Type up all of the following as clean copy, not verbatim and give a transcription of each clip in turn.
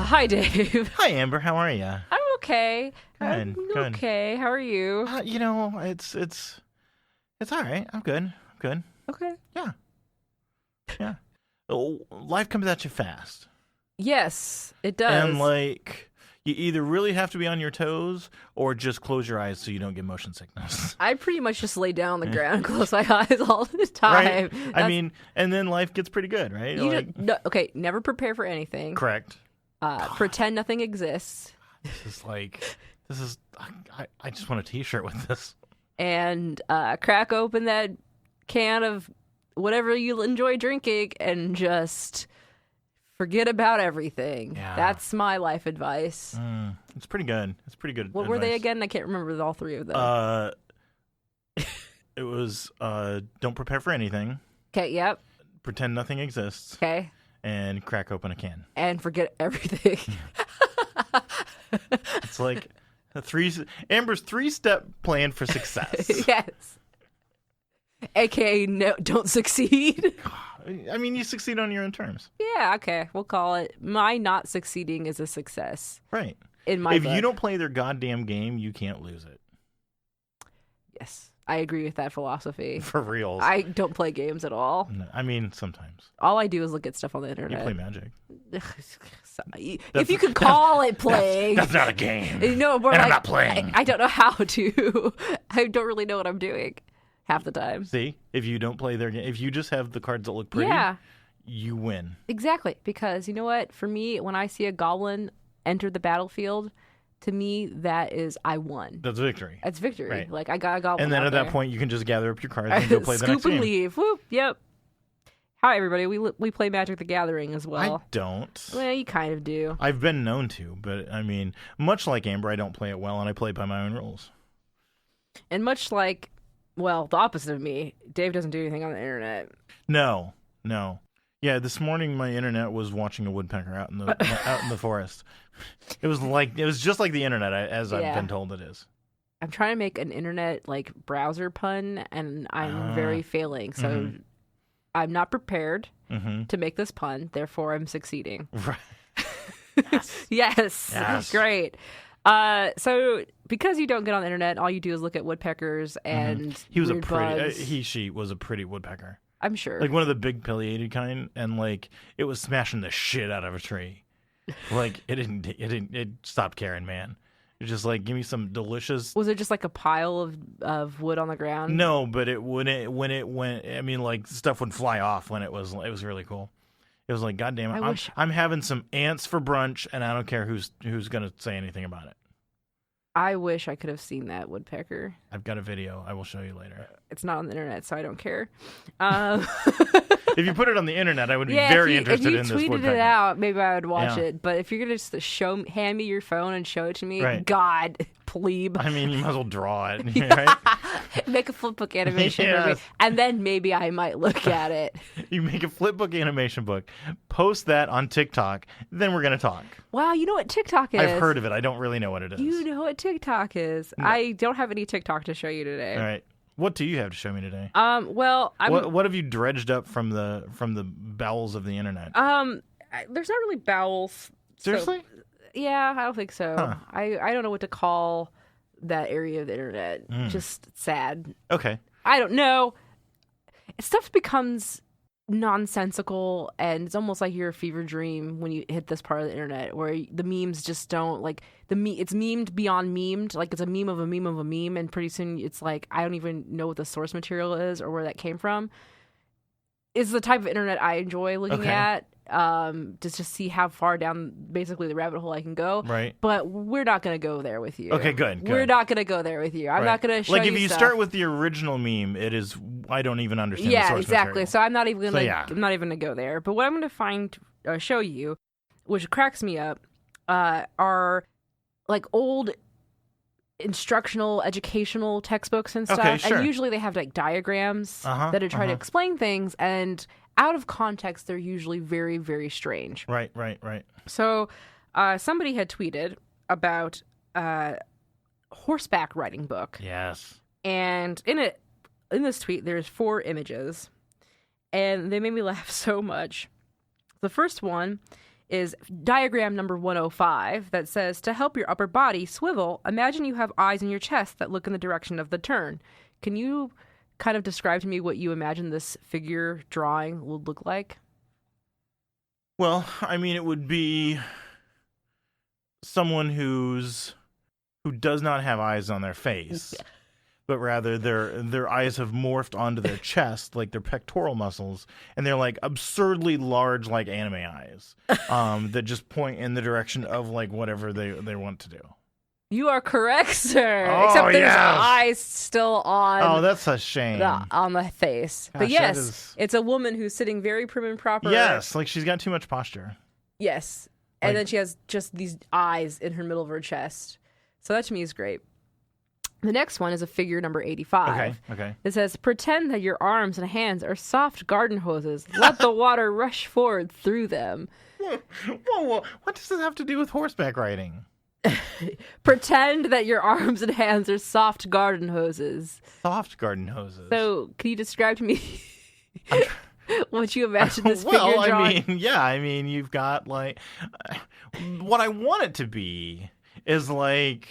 Hi, Dave. Hi, Amber. How are you? I'm okay. Good. Okay. How are you? It's all right. I'm good. Okay. Yeah. Oh, life comes at you fast, Yes, it does. and you either really have to be on your toes or just close your eyes so you don't get motion sickness. I pretty much just lay down on the ground and close my eyes all the time. Right? And then life gets pretty good, right? Okay, never prepare for anything. Correct. Pretend nothing exists. This is. I just want a T-shirt with this. And crack open that can of whatever you enjoy drinking and just forget about everything. Yeah. That's my life advice. It's pretty good. What were they advice. again? I can't remember all three of them. It was don't prepare for anything. Okay, yep. Pretend nothing exists. Okay. And crack open a can. And forget everything. It's like Amber's 3-step plan for success. Yes. AKA no, don't succeed. I mean, you succeed on your own terms. Yeah, okay. We'll call it. My not succeeding is a success. Right. In my If book. you don't play their goddamn game, you can't lose it. Yes. I agree with that philosophy. For real. I don't play games at all. No, I mean, sometimes. All I do is look at stuff on the internet. You play Magic. If you could call it playing. That's not a game. No, more And like, I'm not playing. I don't know how to. I don't really know what I'm doing half the time. See? If you don't play their game, if you just have the cards that look pretty, Yeah. you win. Exactly. Because you know what? For me, when I see a goblin enter the battlefield, to me, that is I won. That's victory. That's victory. Right. Like, I got a goblin And then out at that there. point, you can just gather up your cards and go play the next Scoop and game. leave. Whoop. Yep. Hi, everybody. We play Magic the Gathering as well. I don't. Well, you kind of do. I've been known to, but I mean, much like Amber, I don't play it well, and I play by my own rules. And much like, well, the opposite of me, Dave doesn't do anything on the internet. No. Yeah, this morning my internet was watching a woodpecker out in the forest. It was just like the internet, as I've been told it is. I'm trying to make an internet browser pun, and I'm very failing. So I'm not prepared to make this pun. Therefore, I'm succeeding. Right. Yes. Great. So because you don't get on the internet, all you do is look at woodpeckers and He was weird bugs. she was a pretty woodpecker. I'm sure. Like one of the big pileated kind, and it was smashing the shit out of a tree. It stopped caring, man. It's just give me some delicious. Was it just like a pile of wood on the ground? No, but when it went, I mean, stuff would fly off when it was really cool. It was like, God damn it, I'm having some ants for brunch, and I don't care who's gonna say anything about it. I wish I could have seen that woodpecker. I've got a video. I will show you later. It's not on the internet, so I don't care. If you put it on the internet, I would be very interested in this woodpecker. If you tweeted it out, maybe I would watch Yeah. it. But if you're going to just hand me your phone and show it to me, Right. God, plebe. I mean, you might as well draw it, right? Make a flipbook animation for me, Yes. and then maybe I might look at it. You make a flipbook animation book, post that on TikTok, then we're going to talk. Wow, you know what TikTok is? I've heard of it. I don't really know what it is. You know what TikTok is. No. I don't have any TikTok to show you today. All right. What do you have to show me today? Well, What have you dredged up from the bowels of the internet? There's not really bowels. Seriously? Yeah, I don't think so. Huh. I don't know what to call that area of the internet. Just sad. Okay. I don't know. Stuff becomes nonsensical, and it's almost like you're a fever dream when you hit this part of the internet where the memes just don't it's memed beyond memed. Like it's a meme of a meme of a meme, and pretty soon it's like I don't even know what the source material is or where that came from. It's the type of internet I enjoy looking at. Just to see how far down basically the rabbit hole I can go. Right. But we're not going to go there with you. Okay, good. We're not going to go there with you. I'm not going to show you if you stuff. start with the original meme, it is I don't even understand the source exactly. material. So I'm not even going to I'm not even going to go there. But what I'm going to show you, which cracks me up, are old instructional educational textbooks and stuff. Okay, sure. And usually they have diagrams that are trying to explain things, and out of context they're usually very, very strange. Right. So somebody had tweeted about a horseback riding book. Yes. And in this tweet there's 4 images, and they made me laugh so much. The first one is diagram number 105 that says, to help your upper body swivel, imagine you have eyes in your chest that look in the direction of the turn. Can you kind of describe to me what you imagine this figure drawing would look like? Well, I mean, it would be someone who does not have eyes on their face, but rather their eyes have morphed onto their chest, like their pectoral muscles, and they're like absurdly large, like anime eyes, that just point in the direction of like whatever they want to do. You are correct, sir. Oh, Except there's yes. eyes still on. Oh, that's a shame. On the face. Gosh, but yes, it's a woman who's sitting very prim and proper. Yes, like she's got too much posture. Yes. And then she has just these eyes in her middle of her chest. So that to me is great. The next one is a figure number 85. Okay. It says, pretend that your arms and hands are soft garden hoses. Let the water rush forward through them. Whoa, what does this have to do with horseback riding? Pretend that your arms and hands are soft garden hoses. Soft garden hoses. So, can you describe to me what you imagine this figure drawing? I mean, you've got like what I want it to be is like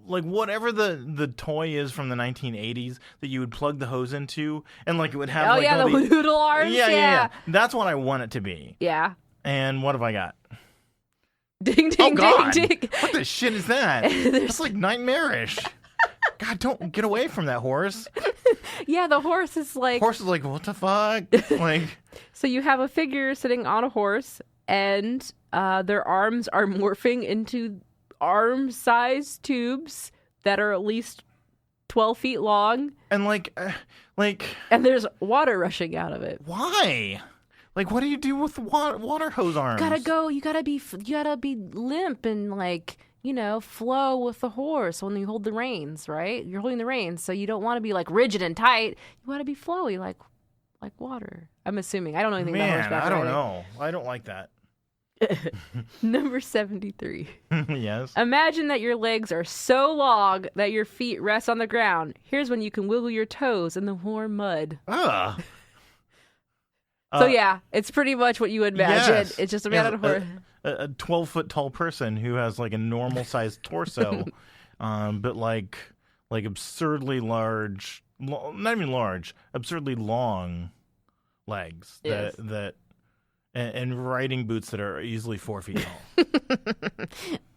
whatever the toy is from the 1980s that you would plug the hose into, and like it would have the noodle arms. Yeah. That's what I want it to be. Yeah. And what have I got? Ding, ding, God. ding, ding. What the shit is that? That's like nightmarish. God, don't get away from that horse. Yeah, the horse is like... Horse is like, what the fuck? Like, so you have a figure sitting on a horse, and their arms are morphing into arm-sized tubes that are at least 12 feet long. And and there's water rushing out of it. Why? Like, what do you do with water hose arms? You gotta be limp and like, flow with the horse when you hold the reins, right? You're holding the reins, so you don't want to be like rigid and tight. You want to be flowy, like water. I'm assuming. I don't know anything about horseback riding. I don't know. I don't like that. Number 73. Yes. Imagine that your legs are so long that your feet rest on the ground. Here's when you can wiggle your toes in the warm mud. Ugh. So yeah, it's pretty much what you would imagine. Yes. It's just a man on a horse. A 12-foot tall person who has like a normal sized torso, but like absurdly large, not even large, absurdly long legs and riding boots that are easily 4 feet tall.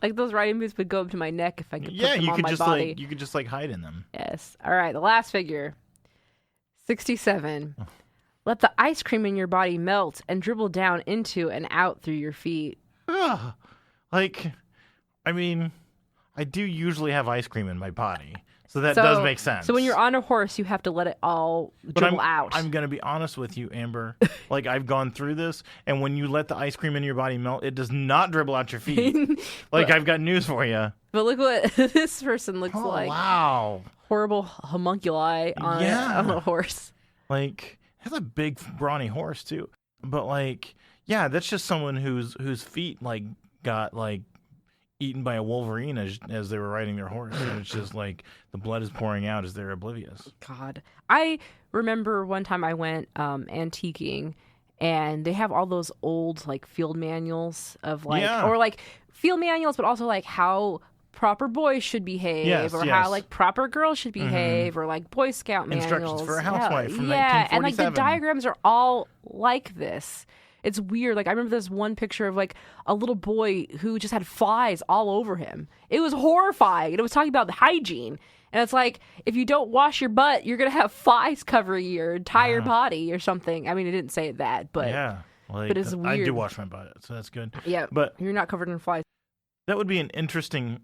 Like those riding boots would go up to my neck if I could put them on my body. You could just like hide in them. Yes. All right, the last figure. 67. Let the ice cream in your body melt and dribble down into and out through your feet. Ugh. Like, I mean, I do usually have ice cream in my body, so that does make sense. So when you're on a horse, you have to let it all dribble out. I'm going to be honest with you, Amber. Like, I've gone through this, and when you let the ice cream in your body melt, it does not dribble out your feet. Like, I've got news for you. But look what this person looks like. Wow. Horrible homunculi on a horse. Like... Has a big brawny horse too, but like, yeah, that's just someone whose feet like got like eaten by a wolverine as they were riding their horse, and it's just like the blood is pouring out as they're oblivious. God, I remember one time I went antiquing, and they have all those old like field manuals of like, or like field manuals, but also like how proper boys should behave, how like proper girls should behave, or like Boy Scout manuals. Instructions for a housewife from 1947. And like the diagrams are all like this. It's weird. Like I remember this one picture of like a little boy who just had flies all over him. It was horrifying. It was talking about hygiene. And it's like, if you don't wash your butt, you're going to have flies covering your entire body or something. I mean, it didn't say that, but but it's weird. I do wash my butt, so that's good. Yeah, but you're not covered in flies. That would be an interesting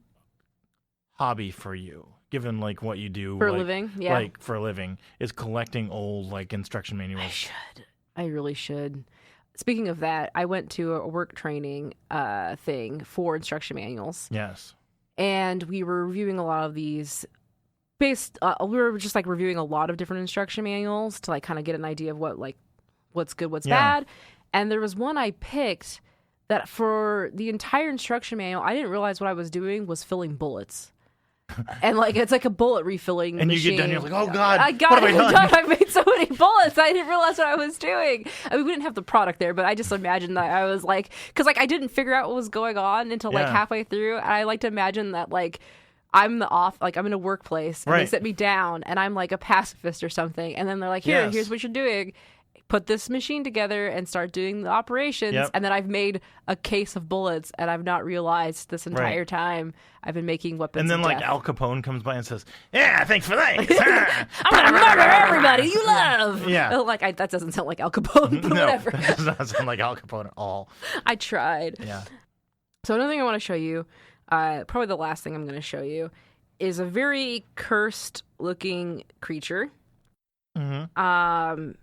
hobby for you, given like what you do for a living. Yeah, like for a living is collecting old like instruction manuals. I really should. Speaking of that, I went to a work training thing for instruction manuals. Yes, and we were reviewing a lot of these. We were just like reviewing a lot of different instruction manuals to like kind of get an idea of what's good, what's bad. And there was one I picked that for the entire instruction manual, I didn't realize what I was doing was filling bullets. And like it's like a bullet refilling And machine. you get done, you're like, oh God, I got what have I done? I made so many bullets. I didn't realize what I was doing. I mean, we didn't have the product there, but I just imagined that I was like, because like I didn't figure out what was going on until like halfway through. And I like to imagine that like I'm in a workplace and they sit me down and I'm like a pacifist or something. And then they're like, here's what you're doing. Put this machine together and start doing the operations. And then I've made a case of bullets and I've not realized this entire time I've been making weapons. And then of like death. Al Capone comes by and says, yeah, thanks for that. I'm going to murder everybody you love. Yeah. Like that doesn't sound like Al Capone, but No, whatever. that does not sound like Al Capone at all. I tried. Yeah. So another thing I want to show you, probably the last thing I'm going to show you, is a very cursed looking creature. Mm-hmm.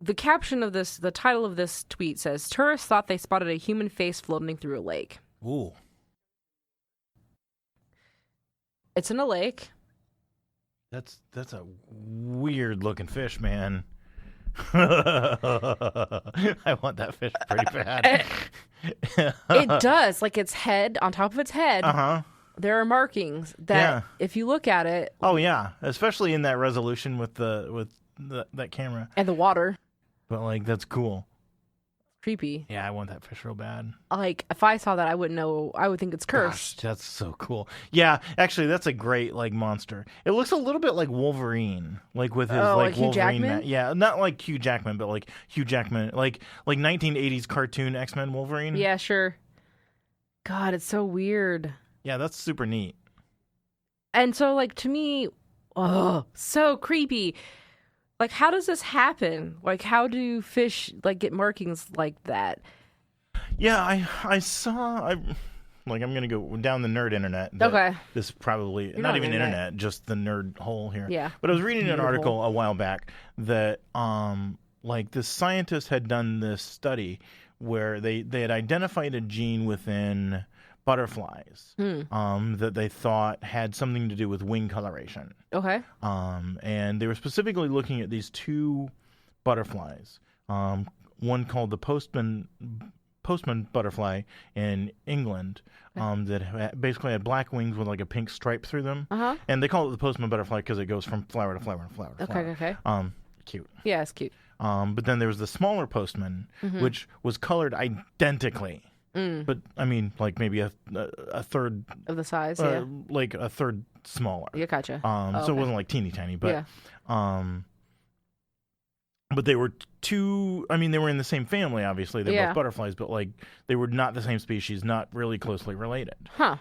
The caption of this, the title of this tweet says, tourists thought they spotted a human face floating through a lake. Ooh. It's in a lake. That's a weird looking fish, man. I want that fish pretty bad. It does. Like its head, on top of its head, there are markings that if you look at it. Oh, yeah. Especially in that resolution with that camera. And the water. But, like, that's cool. Creepy. Yeah, I want that fish real bad. Like, if I saw that, I wouldn't know. I would think it's cursed. Gosh, that's so cool. Yeah, actually, that's a great, like, monster. It looks a little bit like Wolverine. Like, with his, like Hugh Wolverine. Jackman? Yeah, not like Hugh Jackman, but like Hugh Jackman. Like 1980s cartoon X-Men Wolverine. Yeah, sure. God, it's so weird. Yeah, that's super neat. And so, like, to me, so creepy. Like, how does this happen? Like, how do fish, like, get markings like that? Yeah, I saw... I'm going to go down the nerd internet. Okay. This is probably... You're not even internet, just the nerd hole here. Yeah. But I was reading an article a while back that, like, this scientist had done this study where they had identified a gene within butterflies that they thought had something to do with wing coloration. Okay. And they were specifically looking at these two butterflies. One called the postman butterfly in England, that basically had black wings with like a pink stripe through them. And they call it the postman butterfly because it goes from flower to flower to flower to flower. Okay. Cute. Yeah, it's cute. But then there was the smaller postman, which was colored identically. But I mean, like maybe a third of the size, like a third smaller. Yeah, gotcha. So it wasn't like teeny tiny, but but they were two. I mean, they were in the same family. Obviously, they're both butterflies, but like they were not the same species, not really closely related.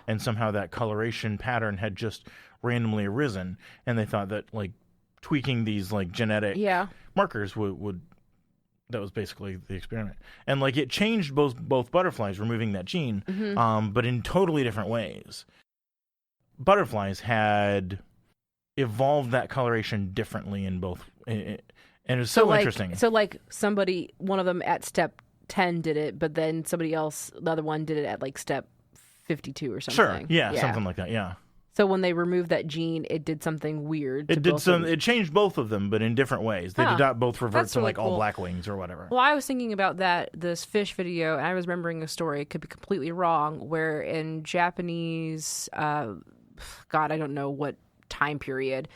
And somehow that coloration pattern had just randomly arisen, and they thought that like tweaking these like genetic markers would. That was basically the experiment. And, like, it changed both butterflies, removing that gene, but in totally different ways. Butterflies had evolved that coloration differently in both. And it was so interesting. So, like, one of them at step 10 did it, but then somebody else, the other one did it at, like, step 52 or something. Sure, yeah, something like that, yeah. So when they removed that gene, it did something weird. It changed both of them, but in different ways. They did not both revert to like all black wings or whatever. Well, I was thinking about this fish video, and I was remembering a story. It could be completely wrong. Where in Japanese, God, I don't know what time period,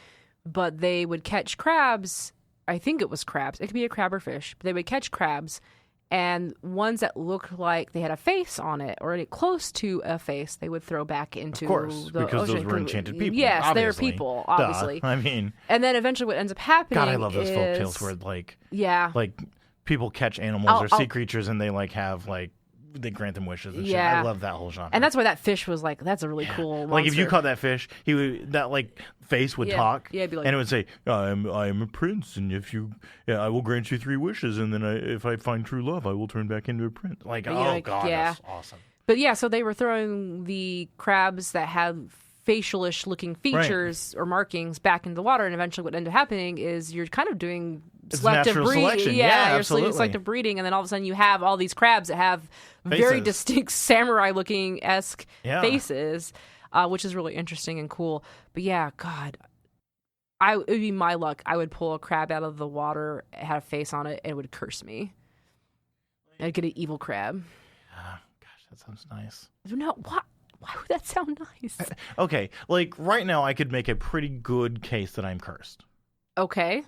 but they would catch crabs. I think it was crabs. It could be a crab or fish. But they would catch crabs. And ones that looked like they had a face on it or close to a face, they would throw back into of course, the because ocean. those were enchanted people. Yes, obviously. they're people, obviously. Duh. I mean, and then eventually, what ends up happening? God, I love those folktales where like people catch animals or sea creatures, and they like have like they grant them wishes and shit. I love that whole genre. And that's why that fish was like, that's a really cool monster. Like if you caught that fish, that like face would talk. Yeah, it'd be like, and it would say, I am a prince, and if you I will grant you 3 wishes, and then if I find true love, I will turn back into a prince. Like, God, that's awesome. But yeah, so they were throwing the crabs that had facialish looking features or markings back into the water, and eventually what ended up happening is you're kind of doing selective breeding. Selection. Yeah, you're absolutely. selective breeding, and then all of a sudden you have all these crabs that have very distinct samurai-looking-esque faces, which is really interesting and cool. But yeah, God, it would be my luck. I would pull a crab out of the water, it had a face on it, and it would curse me. I'd get an evil crab. Gosh, that sounds nice. No, what? Why would that sound nice? Okay, like right now I could make a pretty good case that I'm cursed. Okay.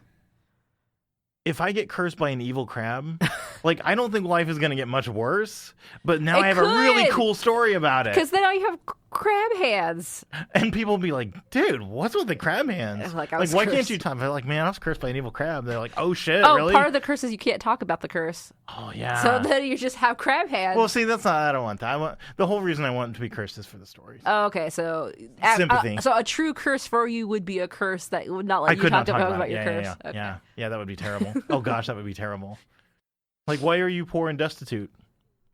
If I get cursed by an evil crab, like, I don't think life is going to get much worse, but now I have a really cool story about it. Because now you have crab hands. And people will be like, dude, what's with the crab hands? Like, why can't you talk? They're like, man, I was cursed by an evil crab. They're like, oh, shit, Oh, really? part of the curse is you can't talk about the curse. Oh, yeah. So then you just have crab hands. Well, see, that's not, I don't want that. The whole reason I want to be cursed is for the stories. Oh, okay, so sympathy. So a true curse for you would be a curse that would not let you talk about your curse. Yeah, Okay. yeah, that would be terrible. Oh, gosh, that would be terrible. Like, why are you poor and destitute?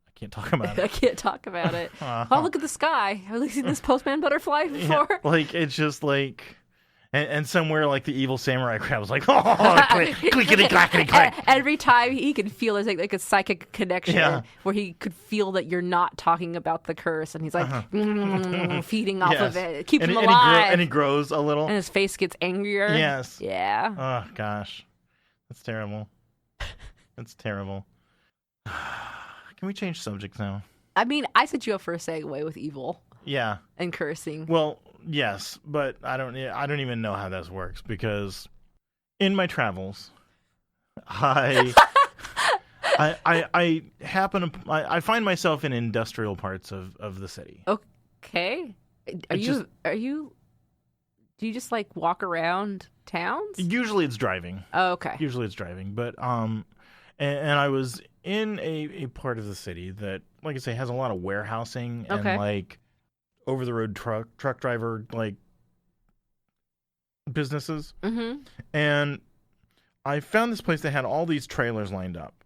I can't talk about I it. can't talk about it. Oh, look at the sky. Have you seen this postman butterfly before? Yeah, like, it's just like... And somewhere, like, the evil samurai crab was like, oh, clickety clackety clack. Every time he could feel there's like a psychic connection where he could feel that you're not talking about the curse, and he's like feeding off of it. Keep him alive. And he grows a little. And his face gets angrier. Yes. Yeah. Oh, gosh. That's terrible. That's terrible. Can we change subjects now? I mean, I set you up for a segue with evil. Yeah. And cursing. Well, yes, but I don't even know how this works, because in my travels, I find myself in industrial parts of the city. Okay. Do you just like walk around towns? Usually it's driving. Oh, okay. Usually it's driving, but and I was in a part of the city that, like I say, has a lot of warehousing and like over the road truck driver like businesses. Mm-hmm. And I found this place that had all these trailers lined up.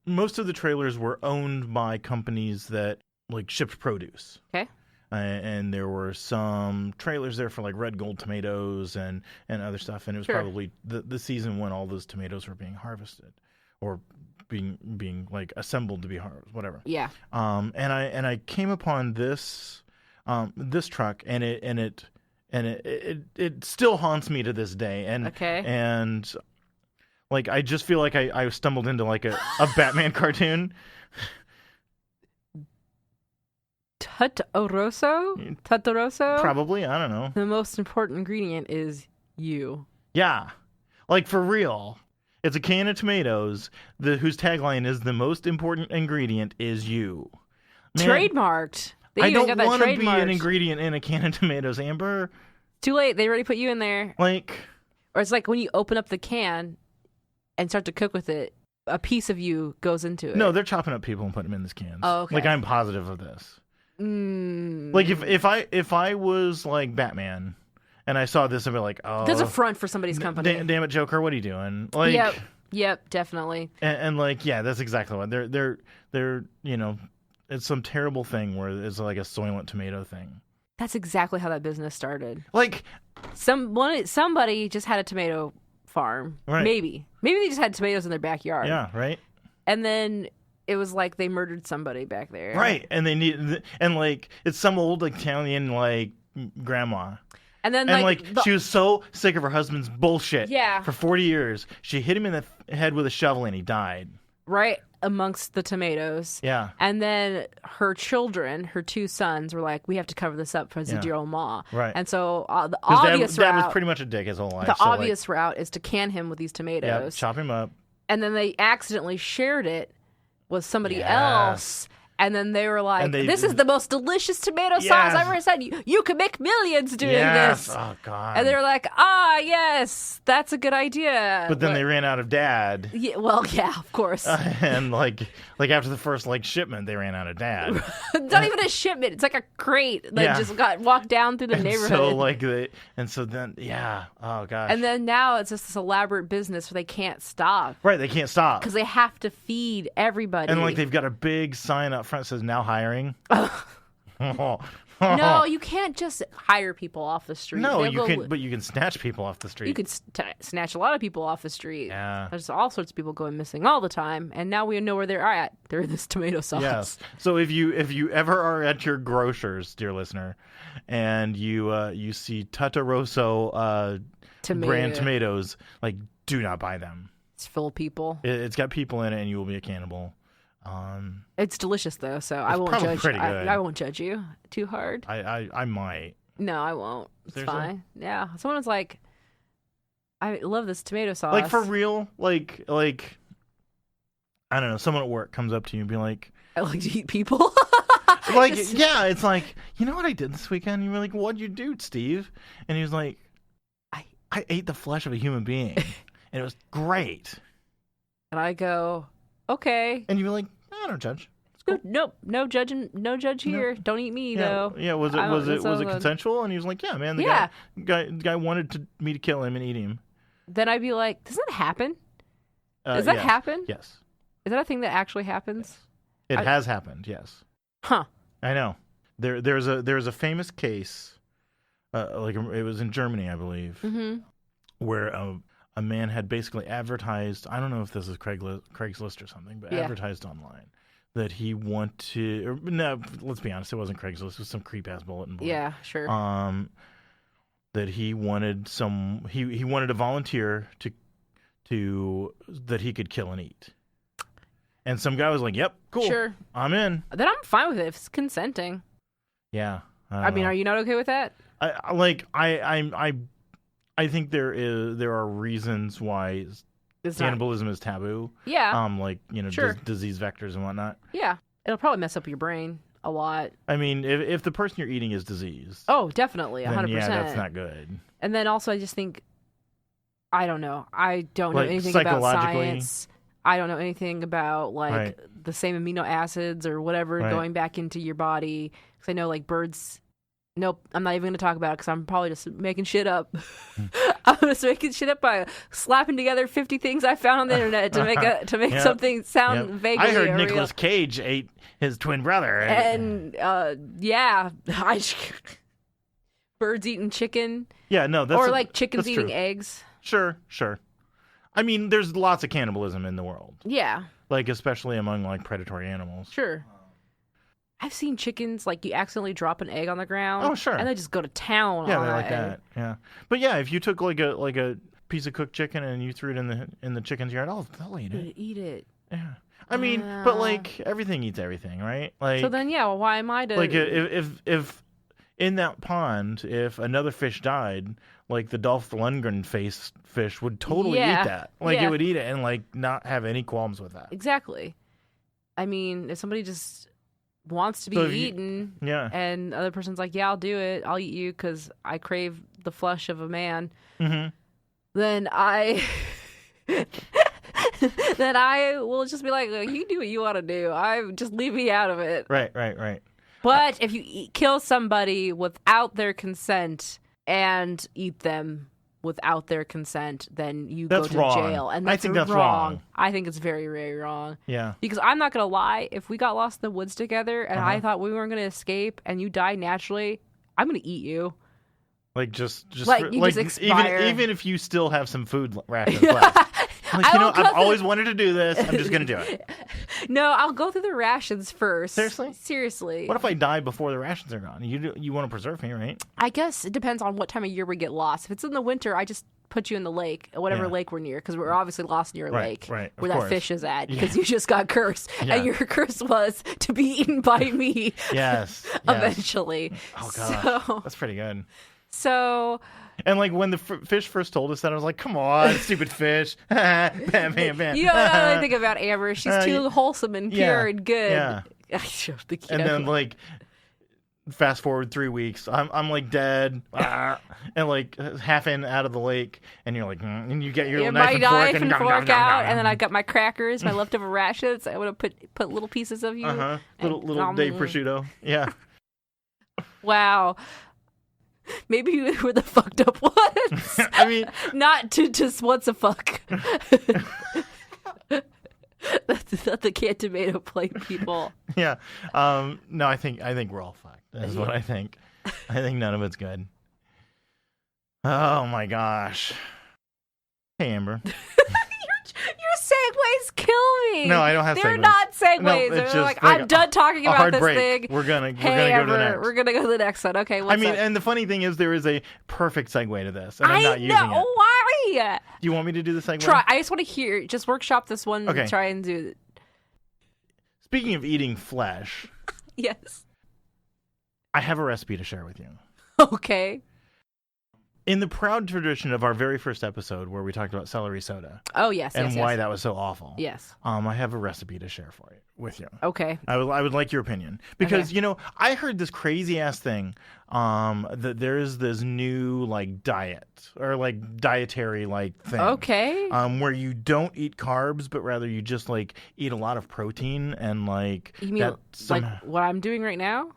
Most of the trailers were owned by companies that like shipped produce. Okay. And there were some trailers there for like red gold tomatoes and other stuff. And it was probably the season when all those tomatoes were being harvested or being like assembled to be harvested, whatever. Yeah. And I came upon this truck, and it still haunts me to this day. And like I just feel like I stumbled into like a Batman cartoon. Tataroso? Probably, I don't know. The most important ingredient is you. Yeah. Like for real. It's a can of tomatoes whose tagline is the most important ingredient is you. Man, trademarked. I don't want to be an ingredient in a can of tomatoes, Amber. Too late. They already put you in there. Like, or it's like when you open up the can and start to cook with it, a piece of you goes into it. No, they're chopping up people and putting them in these cans. Oh, okay. Like, I'm positive of this. Like if I was like Batman and I saw this, I'd be like, oh, there's a front for somebody's company. Damn it, Joker, what are you doing? Like, yep, definitely. And like, yeah, that's exactly what they're you know, it's some terrible thing where it's like a Soylent tomato thing. That's exactly how that business started. Like, somebody just had a tomato farm. Right. Maybe they just had tomatoes in their backyard. Yeah, right. And then it was like they murdered somebody back there. Right. And and like it's some old Italian like grandma. And then she was so sick of her husband's bullshit. Yeah. For 40 years, she hit him in the head with a shovel and he died. Right amongst the tomatoes. Yeah. And then her children, her two sons, were like, we have to cover this up for the dear old ma. Right. And so the obvious route... Dad route... was pretty much a dick his whole life. The obvious route is to can him with these tomatoes. Yeah, chop him up. And then they accidentally shared it with somebody else. And then they were like, this is the most delicious tomato sauce I've ever had. You could make millions doing this. Oh, God. And they were like, yes, that's a good idea. But then they ran out of dad. Yeah, well, yeah, of course. And like after the first shipment, they ran out of dad. Not even a shipment. It's like a crate that just got walked down through the neighborhood. So then, oh, gosh. And then now it's just this elaborate business where they can't stop. Right, they can't stop. Because they have to feed everybody. And they've got a big sign up front that says now hiring. No, you can't just hire people off the street. No, you can, but you can snatch people off the street. You could snatch a lot of people off the street. Yeah. There's all sorts of people going missing all the time, and now we know where they're at. They're in this tomato sauce. Yes. So if you ever are at your grocer's, dear listener, and you see Tataroso brand tomatoes, do not buy them. It's full of people. It's got people in it, and you will be a cannibal. It's delicious though, so I won't probably judge. pretty good. I won't judge you too hard. I might. No, I won't. It's Seriously? fine. Yeah, someone was like, "I love this tomato sauce." Like for real, like I don't know. Someone at work comes up to you and be like, I like to eat people. like yeah, it's like, you know what I did this weekend? And you're like, what'd you do, Steve? And he was like, I ate the flesh of a human being, and it was great. And I go, okay. And you're like, I don't judge. Nope, no judging, no judge here. Don't eat me though. Yeah, was it consensual? And he was like, yeah, man. The guy wanted me to kill him and eat him. Then I'd be like, does that happen? Does that happen? Yes. Is that a thing that actually happens? It has happened. Yes. Huh. I know. There's a famous case, it was in Germany, I believe, where a man had basically advertised. I don't know if this is Craigslist or something, but advertised online that he wanted. No, let's be honest, it wasn't Craigslist. It was some creep ass bulletin board. Yeah, sure. That he wanted he wanted a volunteer to that he could kill and eat. And some guy was like, "Yep, cool, sure, I'm in." Then I'm fine with it if it's consenting. Yeah, I mean, are you not okay with that? I think there are reasons why cannibalism is taboo. Yeah. Sure. Disease vectors and whatnot. Yeah, it'll probably mess up your brain a lot. I mean, if the person you're eating is diseased, oh, definitely, 100%. Yeah, that's not good. And then also, I just think, I don't know. I don't know anything about science. I don't know anything about the same amino acids or whatever going back into your body. Because I know birds. Nope, I'm not even going to talk about it because I'm probably just making shit up. I'm just making shit up by slapping together 50 things I found on the internet to make something sound vaguely I heard real. Nicolas Cage ate his twin brother. And birds eating chicken. Yeah, no, that's chickens eating true. eggs. Sure. I mean, there's lots of cannibalism in the world. Yeah. Especially among predatory animals. Sure. I've seen chickens you accidentally drop an egg on the ground. Oh, sure. And they just go to town on it. Yeah, they're like that. Yeah. But yeah, if you took a piece of cooked chicken and you threw it in the chicken's yard, they'll eat it. Eat it. Yeah. I mean, but everything eats everything, right? So then why am I to if in that pond, if another fish died, the Dolph Lundgren fish would totally eat that. It would eat it and not have any qualms with that. Exactly. I mean, if somebody just wants to be eaten, and the other person's like, yeah, I'll do it. I'll eat you because I crave the flesh of a man. Mm-hmm. Then I will just be like, you do what you want to do. Just leave me out of it. Right. But if you kill somebody without their consent and eat them without their consent, then you go to jail. And that's wrong. I think it's very, very wrong. Yeah. Because I'm not going to lie, if we got lost in the woods together and I thought we weren't going to escape and you died naturally, I'm going to eat you. Just expire. even if you still have some food rations left. I've always wanted to do this. I'm just going to do it. No, I'll go through the rations first. Seriously? What if I die before the rations are gone? You want to preserve me, right? I guess it depends on what time of year we get lost. If it's in the winter, I just put you in the lake, whatever lake we're near, because we're obviously lost near a lake where that fish is at, because you just got cursed. And your curse was to be eaten by me. Yes. Eventually. Oh, gosh. So, that's pretty good. So... And when the fish first told us that, I was like, "Come on, stupid fish!" Bam, bam, bam. You don't know anything about Amber. She's too wholesome and pure and good. Yeah. And then fast forward 3 weeks, I'm dead, and half out of the lake, and you're and you get your knife and fork out, and then I got my crackers, my leftover rations. I would have put little pieces of you, little Dave prosciutto. Yeah. Wow. Maybe we were the fucked up ones. I mean, not to just once a fuck. That's not the canned tomato plate people. Yeah. No, I think we're all fucked. That's what I think. I think none of it's good. Oh my gosh. Hey, Amber. Your segues kill me. No, I don't have segues. They're not segues. No, They're I'm done talking about this thing. We're gonna go to the next. We're gonna go to the next one. Okay. And the funny thing is, there is a perfect segue to this, and I'm not using it. Why? Do you want me to do the segue? Try. I just want to hear. Just workshop this one. Okay. Try and do. Speaking of eating flesh, Yes. I have a recipe to share with you. Okay. In the proud tradition of our very first episode where we talked about celery soda Oh, yes, and yes, why yes. that was so awful, Yes. I have a recipe to share with you. Okay. I would like your opinion because I heard this crazy ass thing that there is this new like diet or like dietary like thing. Okay. Where you don't eat carbs but rather you just like eat a lot of protein and like You mean like what I'm doing right now?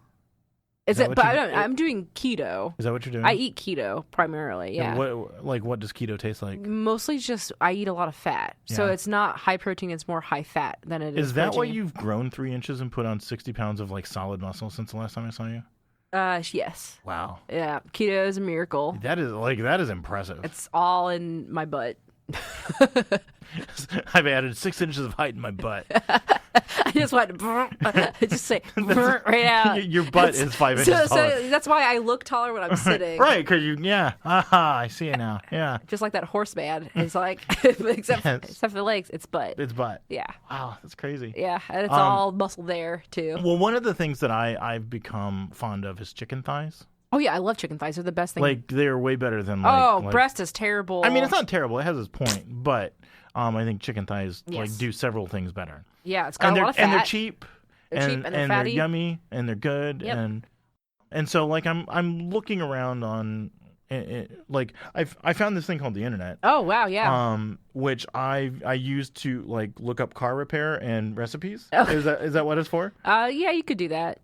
I'm doing keto. Is that what you're doing? I eat keto primarily, yeah. What does keto taste like? Mostly just I eat a lot of fat. So it's not high protein, it's more high fat than it is Is that protein. why you've grown 3 inches and put on 60 pounds of like solid muscle since the last time I saw you? Yes. Wow. Yeah, keto is a miracle. That is impressive. It's all in my butt. I've added 6 inches of height in my butt. I just want to just say right out. Your butt is 5 inches taller. So that's why I look taller when I'm sitting. Right, because aha, I see it now. Yeah. Just like that horseman. It's like, except for the legs, it's butt. It's butt. Yeah. Wow, that's crazy. Yeah, and it's all muscle there, too. Well, one of the things that I've become fond of is chicken thighs. Oh, yeah, I love chicken thighs. They're the best thing. Like, they're way better than breast is terrible. I mean, it's not terrible. It has its point, but I think chicken thighs like do several things better. Yeah, it's got a lot of fat. And they're cheap. They're cheap and they're fatty. They're yummy and they're good. Yep. And so like I'm looking around on like I found this thing called the internet. Oh wow, yeah. Which I used to like look up car repair and recipes. Oh. Is that what it's for? Yeah, you could do that.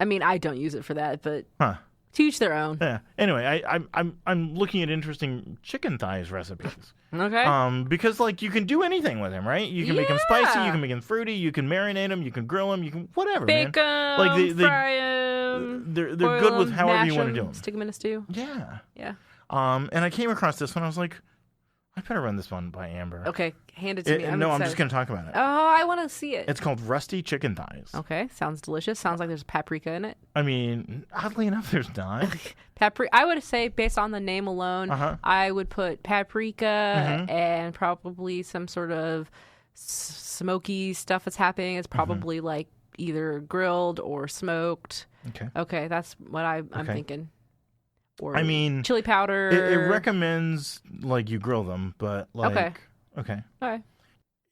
I mean, I don't use it for that, but to each their own. Yeah. Anyway, I'm looking at interesting chicken thighs recipes. Okay. Because like you can do anything with them, right? You can make them spicy, you can make them fruity, you can marinate them, you can grill them, you can whatever. Bake them, like fry them. They're good with however you want to do them. Stick them in a stew. Yeah. Yeah. And I came across this one. I was like, I better run this one by Amber. Okay, hand it to me. I'm just going to talk about it. Oh, I want to see it. It's called rusty chicken thighs. Okay, sounds delicious. Sounds like there's paprika in it. I mean, oddly enough, there's not. I would say, based on the name alone, I would put paprika and probably some sort of smoky stuff that's happening. It's probably like either grilled or smoked. Okay, that's what I'm thinking. Or I mean, chili powder. It recommends like you grill them, but like okay. All right.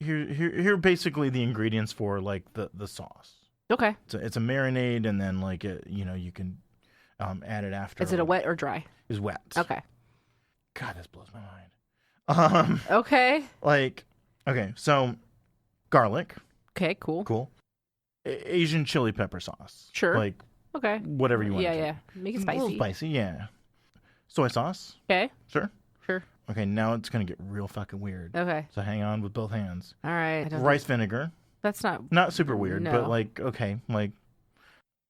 Here are basically the ingredients for like the sauce. Okay. It's a marinade, and then like you can add it after. Is it a wet or dry? Is wet. Okay. God, this blows my mind. Okay. So garlic. Okay, cool. Cool. Asian chili pepper sauce. Sure. Like okay. Whatever you want. Yeah. Make it spicy. A little spicy, yeah. Soy sauce. Okay. Sure. Okay, now it's gonna get real fucking weird. Okay. So hang on with both hands. All right. Rice vinegar. That's not super weird, no. but like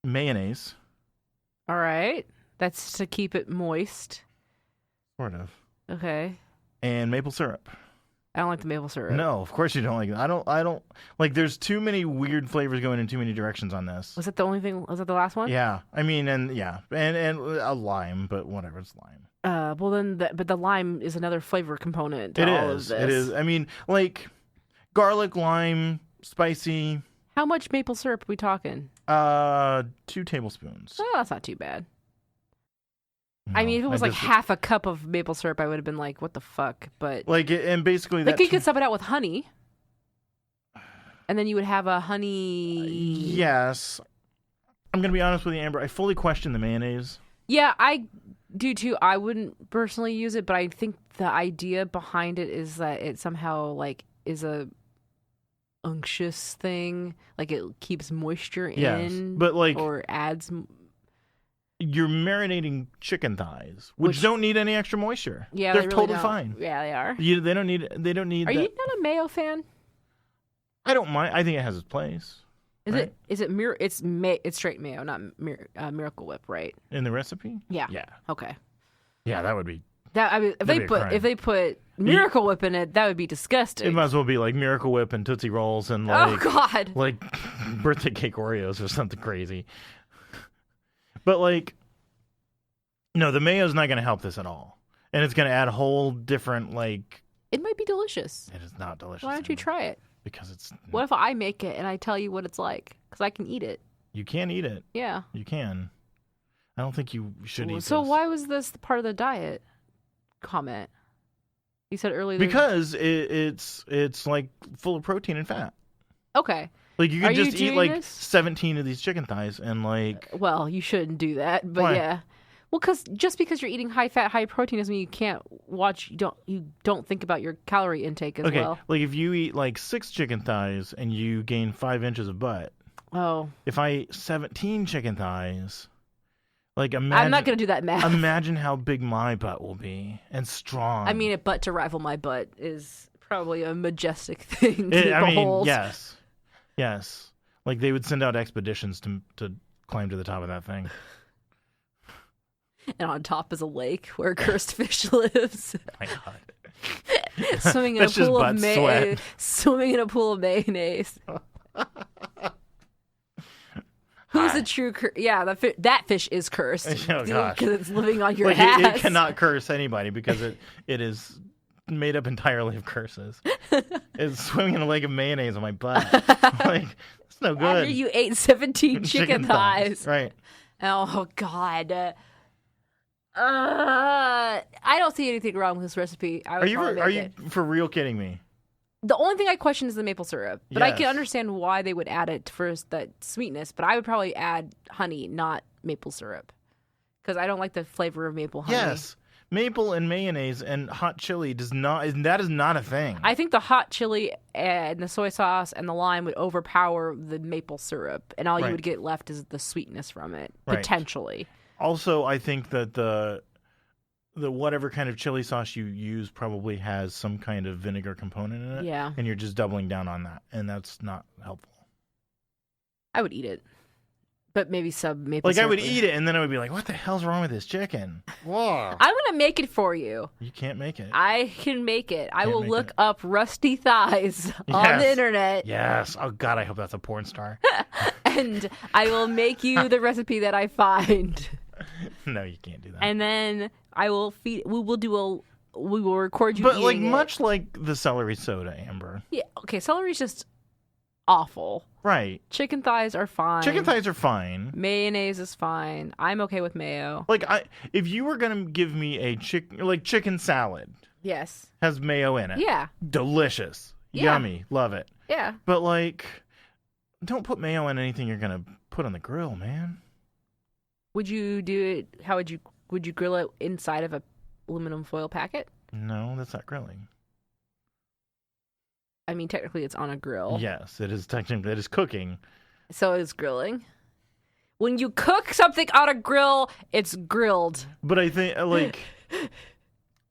mayonnaise. All right. That's to keep it moist. Sort of. Okay. And maple syrup. I don't like the maple syrup. No, of course you don't like it. I don't like. There's too many weird flavors going in too many directions on this. Was that the only thing? Was that the last one? Yeah, I mean, and a lime, but whatever, it's lime. Well then, but the lime is another flavor component to all of this. It is. I mean, like garlic, lime, spicy. How much maple syrup are we talking? 2 tablespoons. Oh, that's not too bad. No, I mean, if it was like half a cup of maple syrup, I would have been like, "What the fuck?" But and basically, like you could sub it out with honey, and then you would have a honey. Yes, I'm gonna be honest with you, Amber. I fully question the mayonnaise. Yeah, I do too. I wouldn't personally use it, but I think the idea behind it is that it somehow like is a unctuous thing, like it keeps moisture in, but like or adds. You're marinating chicken thighs, which don't need any extra moisture. Yeah, they're they really totally don't. fine. Yeah, they are. They don't need. Are you not a mayo fan? I don't mind. I think it has its place. Is right? it? Is it? It's straight mayo, not Miracle Whip, right? In the recipe? Yeah. Yeah. Okay. Yeah, that would be. That I mean, if they put Miracle Whip in it, that would be disgusting. It might as well be like Miracle Whip and Tootsie Rolls and oh god, like birthday cake Oreos or something crazy. But like, no, the mayo's not going to help this at all, and it's going to add a whole different like. It might be delicious. It is not delicious. Why don't you try it? because it's. What if I make it and I tell you what it's like? Because I can eat it. You can eat it. Yeah. You can. I don't think you should eat So this. why was this part of the diet comment? You said earlier. Because it's like full of protein and fat. Okay. Like you Are could you just eat doing like this? 17 of these chicken thighs and like. Well, you shouldn't do that, but Why? yeah. Well, just because you're eating high fat, high protein doesn't mean you can't watch. You don't think about your calorie intake as Okay, well. like if you eat like 6 chicken thighs and you gain 5 inches of butt. Oh. If I eat 17 chicken thighs, like imagine. I'm not gonna do that math. Imagine how big my butt will be and strong. I mean, a butt to rival my butt is probably a majestic thing to behold. Yes. Like they would send out expeditions to climb to the top of that thing. And on top is a lake where cursed fish lives. My God. Swimming in That's a just pool butt of sweat. swimming in a pool of mayonnaise. Who's the true yeah, that fish is cursed. Oh, gosh. Because it's living on your Like ass. it cannot curse anybody because it is made up entirely of curses. It's swimming in a lake of mayonnaise on my butt. Like it's no good. After you ate 17 chicken thighs. Right. Oh God. I don't see anything wrong with this recipe. Are you for real kidding me? The only thing I question is the maple syrup, but I can Yes. understand why they would add it for that sweetness. But I would probably add honey, not maple syrup, because I don't like the flavor of maple honey. Yes. Maple and mayonnaise and hot chili that is not a thing. I think the hot chili and the soy sauce and the lime would overpower the maple syrup, and all you Right. would get left is the sweetness from it, Right. potentially. Also, I think that the whatever kind of chili sauce you use probably has some kind of vinegar component in it. Yeah. And you're just doubling down on that, and that's not helpful. I would eat it, but maybe sub maple Like syrup. I would eat it, and then I would be like, "What the hell's wrong with this chicken?" Whoa! I'm gonna make it for you. You can't make it. I can make it. I Can't will make look it. up rusty thighs on Yes. the internet. Yes. Oh God, I hope that's a porn star. And I will make you the recipe that I find. No, you can't do that. And then I will feed. We will record you. But like eating it. much like the celery soda, Amber. Yeah. Okay. Celery's just awful. Right. Chicken thighs are fine. Chicken thighs are fine. Mayonnaise is fine. I'm okay with mayo. Like if you were gonna give me a chicken salad, Yes. has mayo in it. Yeah. Delicious. Yeah. Yummy. Love it. Yeah. But like, don't put mayo in anything you're gonna put on the grill, man. Would you do it? How would you grill it inside of a aluminum foil packet? No, that's not grilling. I mean, technically, it's on a grill. Yes, it is technically. It is cooking. So it's grilling. When you cook something on a grill, it's grilled. But I think like,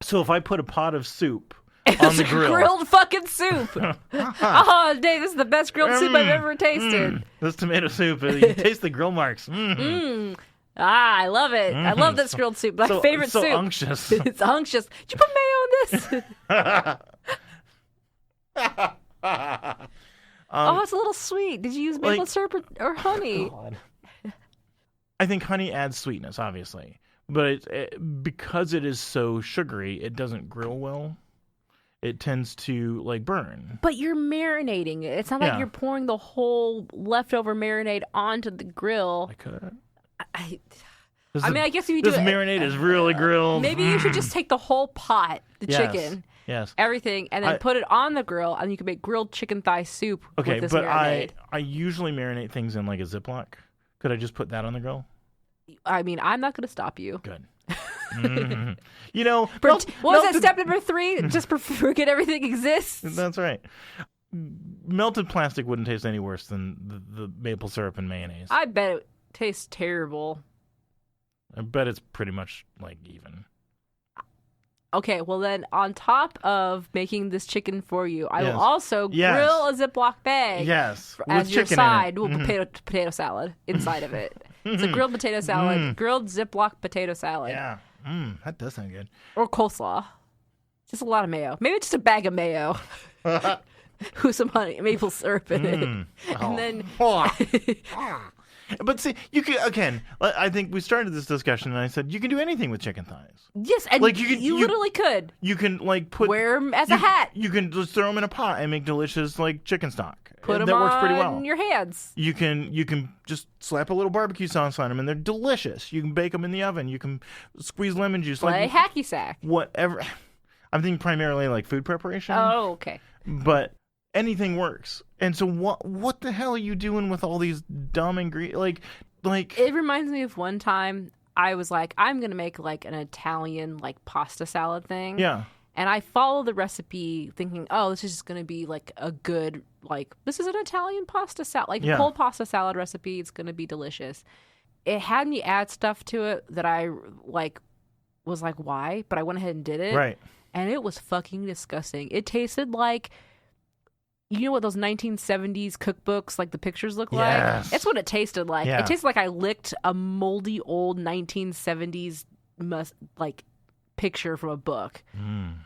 so if I put a pot of soup on the grill, Grilled fucking soup. Oh, Dave, this is the best grilled soup I've ever tasted. This tomato soup, you can taste the grill marks. I love it. I love this grilled soup. My favorite so soup. unctuous. It's unctuous. Did you put mayo in this? Oh, it's a little sweet. Did you use maple syrup or honey? God. I think honey adds sweetness, obviously, but because it is so sugary, it doesn't grill well. It tends to like burn. But you're marinating it. It's not like Yeah. you're pouring the whole leftover marinade onto the grill. I could. I mean, I guess if you do this it, marinade is really grilled. maybe you should just take the whole pot, the Yes. chicken, Yes. everything, and then put it on the grill, and you can make grilled chicken thigh soup Okay, with this but marinade. I usually marinate things in like a Ziploc. Could I just put that on the grill? I mean, I'm not going to stop you. Good. Mhm. You know, What was that, step number 3? Just forget everything exists? That's right. Melted plastic wouldn't taste any worse than the maple syrup and mayonnaise. I bet it tastes terrible. I bet it's pretty much like even. Okay, well then, on top of making this chicken for you, I Yes. will also Yes. grill a Ziploc bag Yes, as with your chicken side in it. with potato salad inside of it. It's a grilled potato salad, grilled Ziploc potato salad, Yeah, that does sound good. or coleslaw. Just a lot of mayo. Maybe just a bag of mayo with some honey, maple syrup in it, and then But see, you can again. I think we started this discussion, and I said you can do anything with chicken thighs. Yes, and Like you literally could You can like wear them as a hat. You can just throw them in a pot and make delicious like chicken stock. Put them that works on pretty well. your hands. You can just slap a little barbecue sauce on them, and they're delicious. You can bake them in the oven. You can squeeze lemon juice. Play hacky sack. Whatever. I'm thinking primarily like food preparation. Oh, okay. But anything works. And so what the hell are you doing with all these dumb ingredients? Like It reminds me of one time I was like, I'm gonna make like an Italian like pasta salad thing. Yeah. And I followed the recipe thinking, oh, this is just gonna be like a good this is an Italian pasta salad, cold pasta salad recipe. It's gonna be delicious. It had me add stuff to it that I was like, why? But I went ahead and did it. Right. And it was fucking disgusting. It tasted like, you know what those 1970s cookbooks, like the pictures look Yes. like? That's what it tasted like. Yeah. It tasted like I licked a moldy old 1970s picture from a book.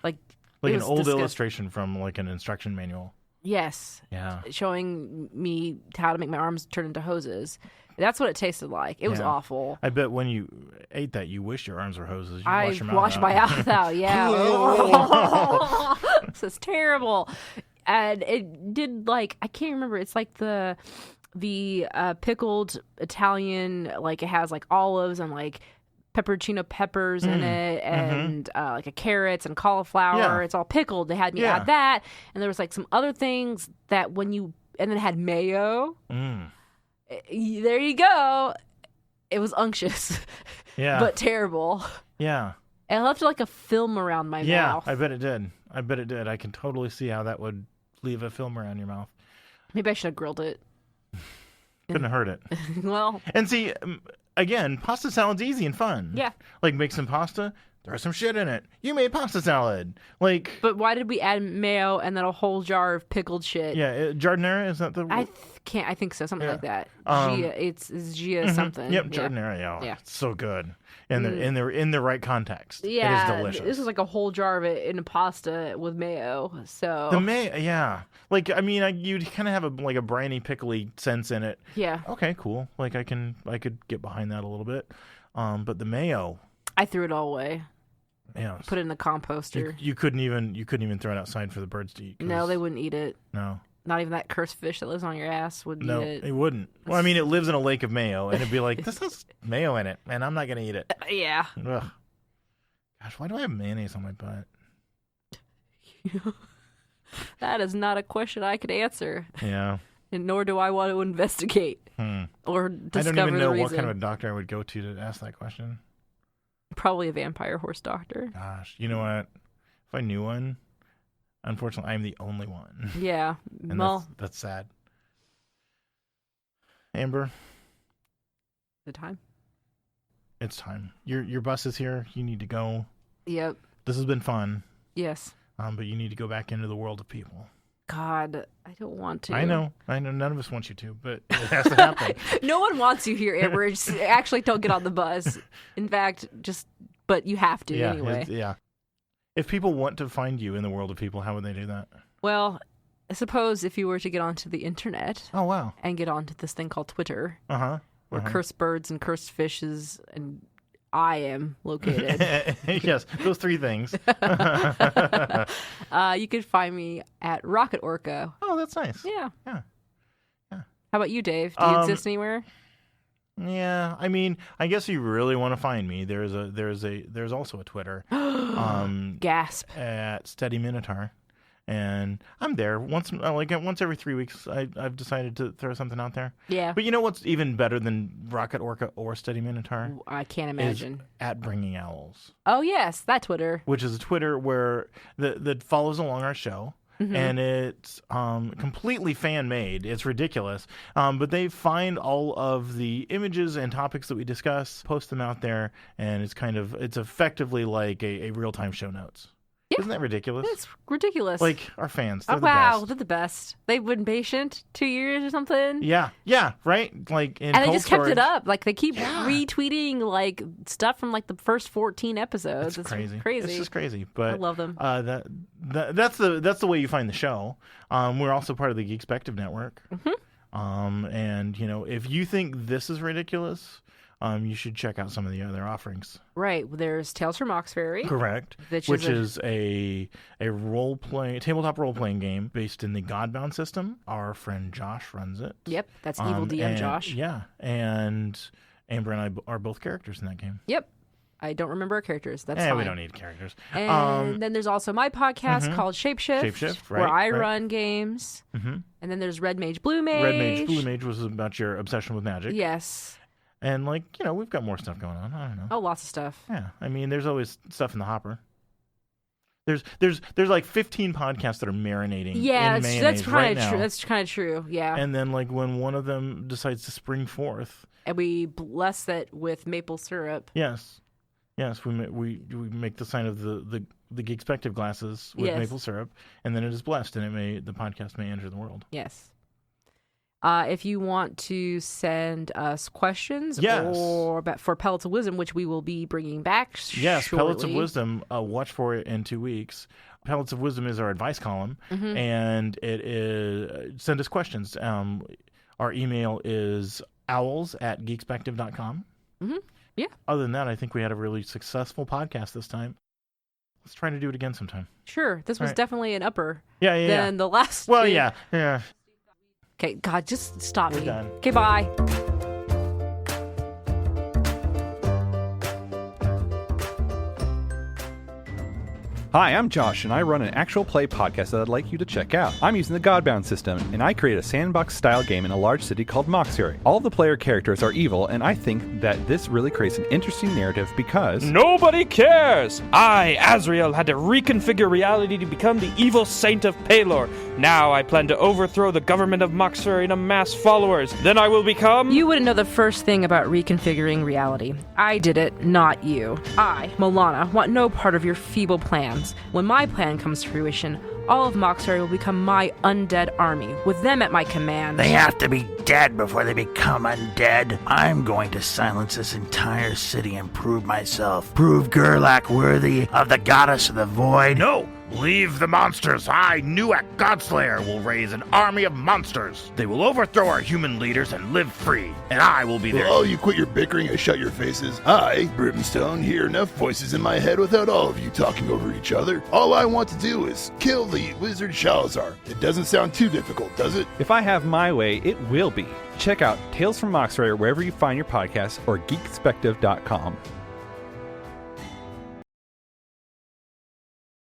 Like an old disgusting. illustration from like an instruction manual. Yes. Yeah. Showing me how to make my arms turn into hoses. That's what it tasted like. It was awful. I bet when you ate that, you wish your arms were hoses. You I wash your mouth washed out. my mouth out. Yeah. This is terrible. And it did I can't remember. It's like the pickled Italian, it has like olives and like pepperoncino peppers in it and like a carrots and cauliflower. Yeah. It's all pickled. They had me add that. And there was like some other things that and then it had mayo. There you go. It was unctuous. Yeah. But terrible. Yeah. And it left like a film around my mouth. I bet it did. I can totally see how that would leave a film around your mouth. Maybe I should have grilled it. Couldn't have hurt it. Well. And see, again, pasta salad's easy and fun. Yeah. Like make some pasta, throw some shit in it. You made pasta salad. But why did we add mayo and then a whole jar of pickled shit? Yeah, giardiniera, is that the I think so, something like that. Gia, it's Gia something. Yep, giardiniera. Yeah, it's so good. And they're in the right context. Yeah, it is delicious. This was like a whole jar of it in a pasta with mayo. So the mayo, yeah. You'd kind of have a briny, pickly sense in it. Yeah. Okay, cool. I could get behind that a little bit. But the mayo, I threw it all away. Yeah. Put it in the composter. You couldn't even throw it outside for the birds to eat. No, they wouldn't eat it. No. Not even that cursed fish that lives on your ass would eat it. No, it wouldn't. Well, I mean, it lives in a lake of mayo, and it'd be like, this has mayo in it, and I'm not going to eat it. Yeah. Ugh. Gosh, why do I have mayonnaise on my butt? That is not a question I could answer. Yeah. And nor do I want to investigate or discover I don't even know the what reason. kind of a doctor I would go to ask that question. Probably a vampire horse doctor. Gosh, you know what? If I knew one, unfortunately, I am the only one. Yeah. And well, that's sad. Amber, the time. it's time. Your bus is here. You need to go. Yep. This has been fun. Yes. But you need to go back into the world of people. God, I don't want to. I know. None of us want you to, but it has to happen. No one wants you here, Amber. Just actually don't get on the bus. In fact, but you have to anyway. Yeah. If people want to find you in the world of people, how would they do that? Well, I suppose if you were to get onto the internet. Oh, wow. And get onto this thing called Twitter. Uh-huh. Where cursed birds and cursed fishes and I am located. Yes, those three things. You can find me at Rocket Orca. Oh, that's nice. Yeah. Yeah. How about you, Dave? Do you exist anywhere? Yeah, I mean, I guess if you really want to find me, there's also a Twitter. Gasp. At Steady Minotaur. And I'm there once every 3 weeks. I've decided to throw something out there. Yeah. But you know what's even better than Rocket Orca or Steady Minotaur? I can't imagine. Is at Bringing Owls. Oh yes, that Twitter. Which is a Twitter where that follows along our show. Mm-hmm. And it's completely fan-made. It's ridiculous. But they find all of the images and topics that we discuss, post them out there, and it's effectively like a real-time show notes. Yeah. Isn't that ridiculous? It's ridiculous. Like our fans, they're the wow, best. They're the best. They've been patient 2 years or something. Yeah, right. And they just kept it up. Like they keep retweeting like stuff from like the first 14 episodes. It's crazy. It's just crazy. But I love them. That's the way you find the show. We're also part of the Geekspective Network. Mm-hmm. And, if you think this is ridiculous, you should check out some of the other offerings. Right. There's Tales from Moxbury. Correct. Which is a tabletop role-playing game based in the Godbound system. Our friend Josh runs it. Yep. That's Evil DM Josh. Yeah. And Amber and I are both characters in that game. Yep. I don't remember our characters. That's fine. We don't need characters. And then there's also my podcast called Shapeshift, right, where I run games. Mm-hmm. And then there's Red Mage, Blue Mage. Red Mage, Blue Mage was about your obsession with magic. Yes. And, we've got more stuff going on. I don't know. Oh, lots of stuff. Yeah. I mean, there's always stuff in the hopper. There's like 15 podcasts that are marinating in mayonnaise that's kind right of now. true. That's kind of true, yeah. And then, when one of them decides to spring forth. And we bless it with maple syrup. Yes. Yes, we make the sign of the Geekspective glasses with maple syrup, and then it is blessed, and the podcast may enter the world. Yes. If you want to send us questions or for Pellets of Wisdom, which we will be bringing back Yes, shortly. Pellets of Wisdom, watch for it in 2 weeks. Pellets of Wisdom is our advice column, and it is send us questions. Our email is owls@geekspective.com. Mm-hmm. Yeah. Other than that, I think we had a really successful podcast this time. Let's try to do it again sometime. Sure. This was definitely an upper than the last Well, two. yeah. Okay, God, just stop We're me. done. Okay, bye. Hi, I'm Josh, and I run an actual play podcast that I'd like you to check out. I'm using the Godbound system, and I create a sandbox-style game in a large city called Moxbury. All the player characters are evil, and I think that this really creates an interesting narrative because... Nobody cares! I, Azrael, had to reconfigure reality to become the evil saint of Palor. Now I plan to overthrow the government of Moxbury and amass followers. Then I will become... You wouldn't know the first thing about reconfiguring reality. I did it, not you. I, Milana, want no part of your feeble plans. When my plan comes to fruition, all of Moxbury will become my undead army, with them at my command. They have to be dead before they become undead. I'm going to silence this entire city and prove myself. Prove Gerlach worthy of the goddess of the void. No! Leave the monsters! I, Nuak Godslayer, will raise an army of monsters. They will overthrow our human leaders and live free, and I will be there. Will all you quit your bickering and shut your faces? I, Brimstone, hear enough voices in my head without all of you talking over each other. All I want to do is kill the wizard Shalazar. It doesn't sound too difficult, does it? If I have my way, it will be. Check out Tales from Moxbury wherever you find your podcasts or geekspective.com.